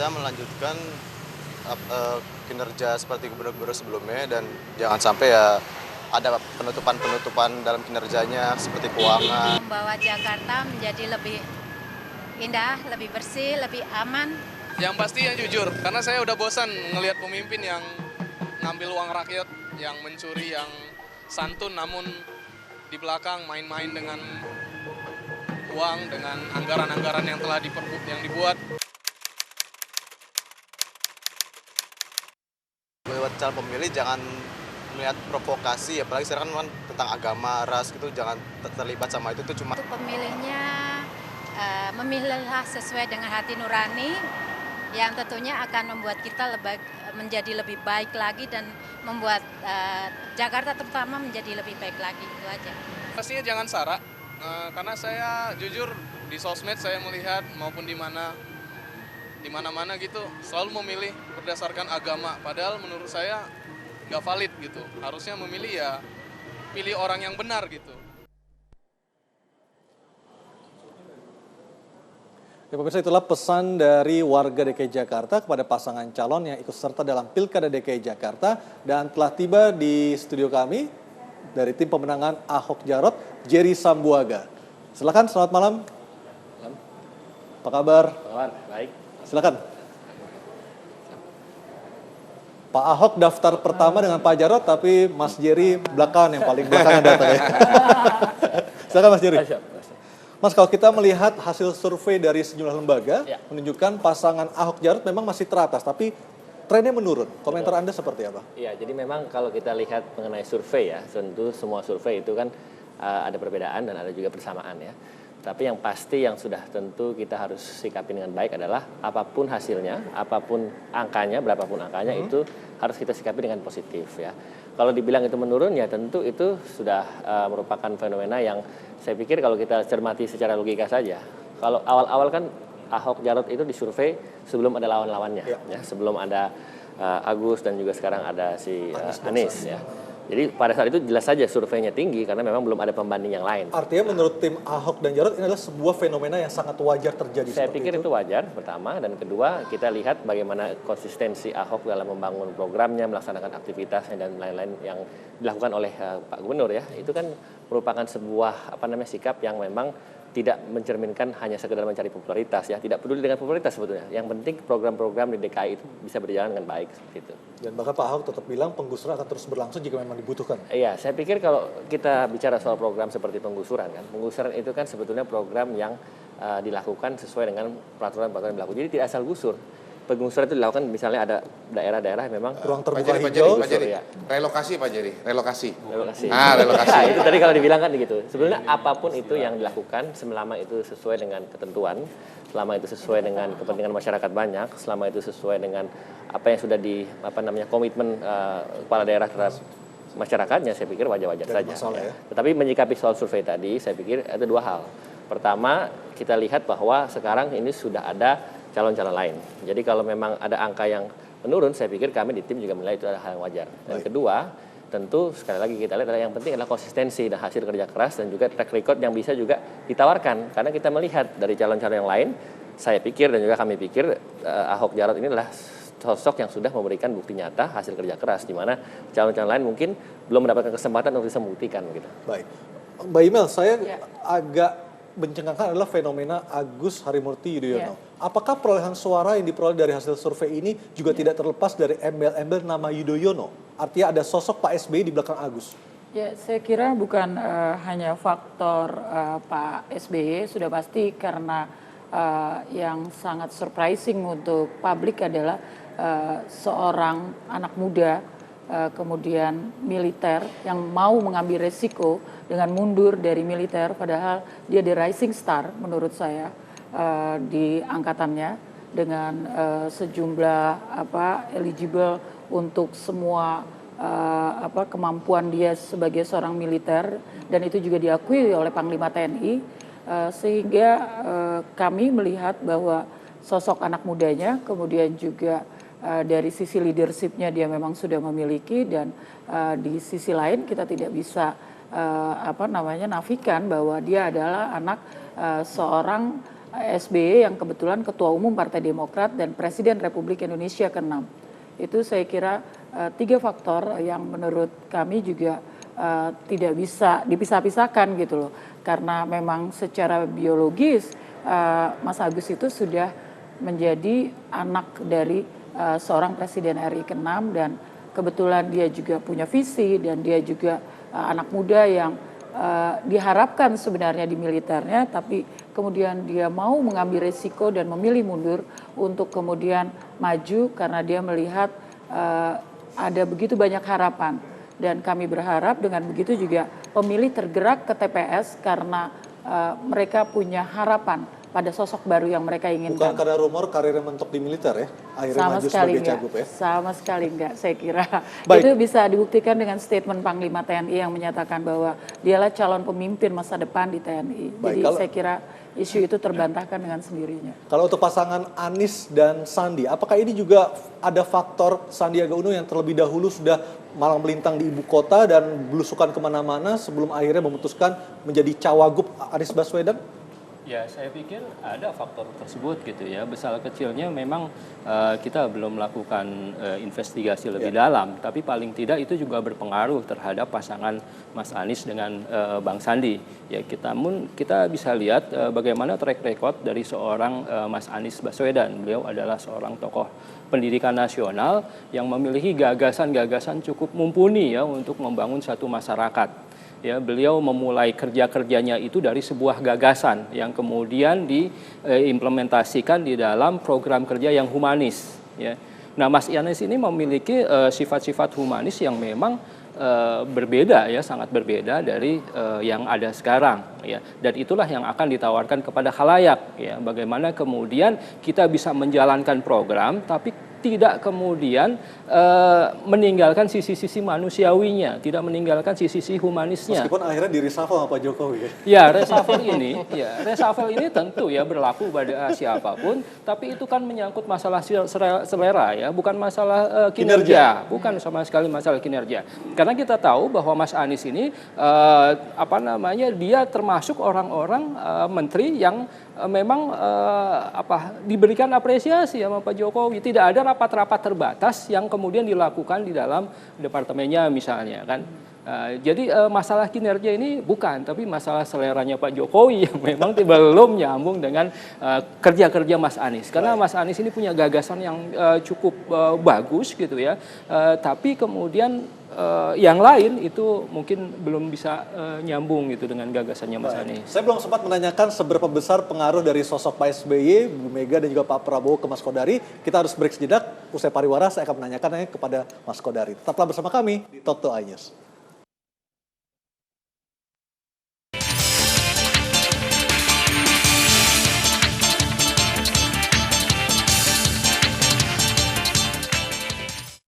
bisa melanjutkan kinerja seperti gubernur-gubernur sebelumnya dan jangan sampai ya ada penutupan-penutupan dalam kinerjanya seperti keuangan. Membawa Jakarta menjadi lebih indah, lebih bersih, lebih aman. Yang pasti yang jujur, karena saya udah bosan ngelihat pemimpin yang ngambil uang rakyat, yang mencuri, yang santun namun di belakang main-main dengan uang, dengan anggaran-anggaran yang telah dibuat. Lewat calon pemilih jangan melihat provokasi, apalagi sekarang kan tentang agama, ras gitu, jangan terlibat sama itu tuh cuma. Untuk pemilihnya memilihlah sesuai dengan hati nurani yang tentunya akan membuat kita menjadi lebih baik lagi dan membuat Jakarta terutama menjadi lebih baik lagi, itu aja. Pastinya jangan sara, karena saya jujur di sosmed saya melihat maupun di mana-mana gitu selalu memilih berdasarkan agama, padahal menurut saya nggak valid gitu. Harusnya memilih ya pilih orang yang benar gitu. Ya, pemirsa, itulah pesan dari warga DKI Jakarta kepada pasangan calon yang ikut serta dalam Pilkada DKI Jakarta dan telah tiba di studio kami dari tim pemenangan Ahok Jarot, Jerry Sambuaga. Silakan, selamat malam. Apa kabar? Baik. Silakan. Pak Ahok daftar pertama dengan Pak Jarot, tapi Mas Jerry belakangan yang paling belakangan datang ya. Silakan Mas Jerry. Mas, kalau kita melihat hasil survei dari sejumlah lembaga, menunjukkan pasangan Ahok Jarot memang masih teratas, tapi trennya menurun. Komentar Anda seperti apa? Iya, jadi memang kalau kita lihat mengenai survei ya, tentu semua survei itu kan ada perbedaan dan ada juga persamaan ya. Tapi yang pasti yang sudah tentu kita harus sikapi dengan baik adalah apapun hasilnya, apapun angkanya, berapapun angkanya itu harus kita sikapi dengan positif ya. Kalau dibilang itu menurun ya tentu itu sudah merupakan fenomena yang saya pikir kalau kita cermati secara logika saja. Kalau awal-awal kan Ahok Jarot itu disurvei sebelum ada lawan-lawannya ya, sebelum ada Agus dan juga sekarang ada si Anies ya. Jadi pada saat itu jelas saja surveinya tinggi karena memang belum ada pembanding yang lain. Artinya menurut tim Ahok dan Jarot ini adalah sebuah fenomena yang sangat wajar terjadi. Saya pikir itu wajar pertama, dan kedua kita lihat bagaimana konsistensi Ahok dalam membangun programnya, melaksanakan aktivitasnya dan lain-lain yang dilakukan oleh Pak Gubernur ya. Itu kan merupakan sebuah sikap yang memang tidak mencerminkan hanya sekedar mencari popularitas ya, tidak peduli dengan popularitas sebetulnya. Yang penting program-program di DKI itu bisa berjalan dengan baik seperti itu. Dan bahkan Pak Ahok tetap bilang penggusuran akan terus berlangsung jika memang dibutuhkan. Iya, saya pikir kalau kita bicara soal program seperti penggusuran kan, penggusuran itu kan sebetulnya program yang dilakukan sesuai dengan peraturan-peraturan yang berlaku. Jadi tidak asal gusur. Penggusuran itu dilakukan misalnya ada daerah-daerah memang ruang terbuka hijau. Pak Jerry. Relokasi Pak Jerry, relokasi. Relokasi. Relokasi. Nah, itu tadi kalau dibilang kan gitu. Sebenarnya apapun itu yang dilakukan selama itu sesuai dengan ketentuan, selama itu sesuai dengan kepentingan masyarakat banyak, selama itu sesuai dengan apa yang sudah komitmen kepala daerah terhadap masyarakatnya, saya pikir wajar-wajar saja. Ya. Tetapi menyikapi soal survei tadi, saya pikir ada dua hal. Pertama, kita lihat bahwa sekarang ini sudah ada calon-calon lain. Jadi kalau memang ada angka yang menurun, saya pikir kami di tim juga menilai itu adalah hal yang wajar. Dan kedua, tentu sekali lagi kita lihat adalah yang penting adalah konsistensi dan hasil kerja keras dan juga track record yang bisa juga ditawarkan. Karena kita melihat dari calon-calon yang lain, saya pikir dan juga kami pikir Ahok Jarot ini adalah sosok yang sudah memberikan bukti nyata hasil kerja keras, di mana calon-calon lain mungkin belum mendapatkan kesempatan untuk bisa membuktikan. Gitu. Baik, Mbak Imel, saya agak mencengangkan adalah fenomena Agus Harimurti Yudhoyono. Apakah perolehan suara yang diperoleh dari hasil survei ini juga tidak terlepas dari embel-embel nama Yudhoyono? Artinya ada sosok Pak SBY di belakang Agus. Ya, saya kira bukan hanya faktor Pak SBY, sudah pasti karena yang sangat surprising untuk publik adalah seorang anak muda kemudian militer yang mau mengambil resiko dengan mundur dari militer, padahal dia the rising star menurut saya di angkatannya dengan sejumlah eligible untuk semua kemampuan dia sebagai seorang militer, dan itu juga diakui oleh Panglima TNI, sehingga kami melihat bahwa sosok anak mudanya kemudian juga dari sisi leadership-nya dia memang sudah memiliki, dan di sisi lain kita tidak bisa nafikan bahwa dia adalah anak seorang SBY yang kebetulan Ketua Umum Partai Demokrat dan Presiden Republik Indonesia ke-6. Itu saya kira 3 faktor yang menurut kami juga tidak bisa dipisah-pisahkan gitu loh. Karena memang secara biologis Mas Agus itu sudah menjadi anak dari seorang Presiden RI ke-6 dan kebetulan dia juga punya visi dan dia juga anak muda yang diharapkan sebenarnya di militernya, tapi kemudian dia mau mengambil risiko dan memilih mundur untuk kemudian maju karena dia melihat ada begitu banyak harapan. Dan kami berharap dengan begitu juga pemilih tergerak ke TPS karena mereka punya harapan pada sosok baru yang mereka inginkan. Bukan karena rumor karirnya mentok di militer ya, akhirnya Sama maju sekali sebagai enggak. cagup ya. Sama sekali enggak, saya kira. Baik. Itu bisa dibuktikan dengan statement Panglima TNI yang menyatakan bahwa dialah calon pemimpin masa depan di TNI. Baik, Jadi saya kira isu itu terbantahkan dengan sendirinya. Kalau untuk pasangan Anies dan Sandi, apakah ini juga ada faktor Sandiaga Uno yang terlebih dahulu sudah malang melintang di ibu kota dan belusukan kemana-mana sebelum akhirnya memutuskan menjadi cawagup Anies Baswedan? Ya, saya pikir ada faktor tersebut gitu ya. Besar kecilnya memang kita belum melakukan investigasi lebih dalam, tapi paling tidak itu juga berpengaruh terhadap pasangan Mas Anies dengan Bang Sandi. Ya, kita bisa lihat bagaimana track record dari seorang Mas Anies Baswedan. Beliau adalah seorang tokoh pendidikan nasional yang memiliki gagasan-gagasan cukup mumpuni ya untuk membangun satu masyarakat. Ya, beliau memulai kerja-kerjanya itu dari sebuah gagasan yang kemudian diimplementasikan di dalam program kerja yang humanis. Ya. Nah, Mas Anies ini memiliki sifat-sifat humanis yang memang berbeda ya, sangat berbeda dari yang ada sekarang. Ya. Dan itulah yang akan ditawarkan kepada khalayak. Ya. Bagaimana kemudian kita bisa menjalankan program, tapi tidak kemudian meninggalkan sisi-sisi manusiawinya, tidak meninggalkan sisi-sisi humanisnya. Meskipun akhirnya di-reshuffle sama Pak Jokowi. Ya, reshuffle ini tentu ya berlaku pada siapapun, tapi itu kan menyangkut masalah selera ya, bukan masalah kinerja, bukan sama sekali masalah kinerja. Karena kita tahu bahwa Mas Anies ini dia termasuk orang-orang menteri yang memang diberikan apresiasi sama Pak Jokowi. Tidak ada rapat-rapat terbatas yang kemudian dilakukan di dalam departemennya misalnya kan. Jadi masalah kinerja ini bukan, tapi masalah seleranya Pak Jokowi yang memang belum nyambung dengan kerja-kerja Mas Anies. Karena Mas Anies ini punya gagasan yang cukup bagus gitu ya, tapi kemudian yang lain itu mungkin belum bisa nyambung gitu dengan gagasannya Mas Anies. Saya belum sempat menanyakan seberapa besar pengaruh dari sosok Pak SBY, Bu Mega dan juga Pak Prabowo ke Mas Kodari. Kita harus break sejenak. Usai pariwara saya akan menanyakannya kepada Mas Kodari. Tetaplah bersama kami di Talk to iNews.